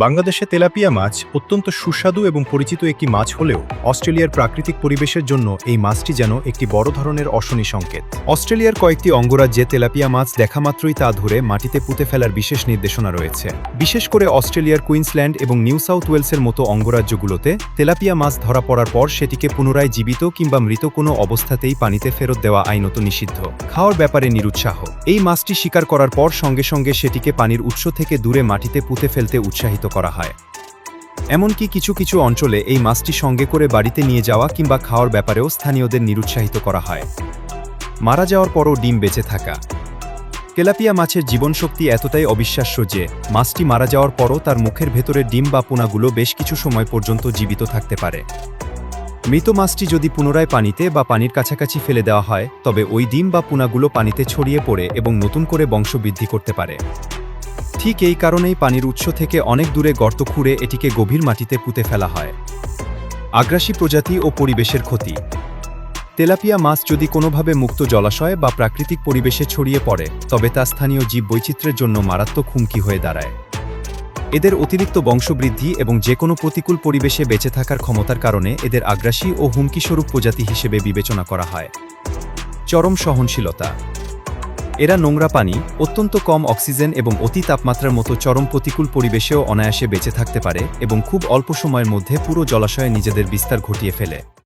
বাংলাদেশে তেলাপিয়া মাছ অত্যন্ত সুস্বাদু এবং পরিচিত একটি মাছ হলেও অস্ট্রেলিয়ার প্রাকৃতিক পরিবেশের জন্য এই মাছটি যেন একটি বড় ধরনের অশনি সংকেত। অস্ট্রেলিয়ার কয়েকটি অঙ্গরাজ্যে তেলাপিয়া মাছ দেখামাত্রই তা ধরে মাটিতে পুঁতে ফেলার বিশেষ নির্দেশনা রয়েছে। বিশেষ করে অস্ট্রেলিয়ার কুইন্সল্যান্ড এবং নিউ সাউথ ওয়েলসের মতো অঙ্গরাজ্যগুলোতে তেলাপিয়া মাছ ধরা পড়ার পর সেটিকে পুনরায় জীবিত কিংবা মৃত কোনো অবস্থাতেই পানিতে ফেরত দেওয়া আইনত নিষিদ্ধ। খাওয়ার ব্যাপারে নিরুৎসাহ। এই মাছটি শিকার করার পর সঙ্গে সঙ্গে সেটিকে পানির উৎস থেকে দূরে মাটিতে পুঁতে ফেলতে উৎসাহিত করা হয়। এমনকি কিছু কিছু অঞ্চলে এই মাছটি সঙ্গে করে বাড়িতে নিয়ে যাওয়া কিংবা খাওয়ার ব্যাপারেও স্থানীয়দের নিরুৎসাহিত করা হয়। মারা যাওয়ার পরও ডিম বেঁচে থাকা। তেলাপিয়া মাছের জীবনশক্তি এতটাই অবিশ্বাস্য যে মাছটি মারা যাওয়ার পরও তার মুখের ভেতরের ডিম বা পোনাগুলো বেশ কিছু সময় পর্যন্ত জীবিত থাকতে পারে। মৃত মাছটি যদি পুনরায় পানিতে বা পানির কাছাকাছি ফেলে দেওয়া হয় তবে ওই ডিম বা পোনাগুলো পানিতে ছড়িয়ে পড়ে এবং নতুন করে বংশবৃদ্ধি করতে পারে। ঠিক এই কারণেই পানির উৎস থেকে অনেক দূরে গর্ত খুঁড়ে এটিকে গভীর মাটিতে পুঁতে ফেলা হয়। আগ্রাসী প্রজাতি ও পরিবেশের ক্ষতি। তেলাপিয়া মাছ যদি কোনোভাবে মুক্ত জলাশয় বা প্রাকৃতিক পরিবেশে ছড়িয়ে পড়ে তবে তা স্থানীয় জীববৈচিত্র্যের জন্য মারাত্মক হুমকি হয়ে দাঁড়ায়। এদের অতিরিক্ত বংশবৃদ্ধি এবং যে কোনো প্রতিকূল পরিবেশে বেঁচে থাকার ক্ষমতার কারণে এদের আগ্রাসী ও হুমকিস্বরূপ প্রজাতি হিসেবে বিবেচনা করা হয়। চরম সহনশীলতা। এরা নোংরা পানি, অত্যন্ত কম অক্সিজেন এবং অতি তাপমাত্রার মতো চরম প্রতিকূল পরিবেশেও অনায়াসে বেঁচে থাকতে পারে এবং খুব অল্প সময়ের মধ্যে পুরো জলাশয়ে নিজেদের বিস্তার ঘটিয়ে ফেলে।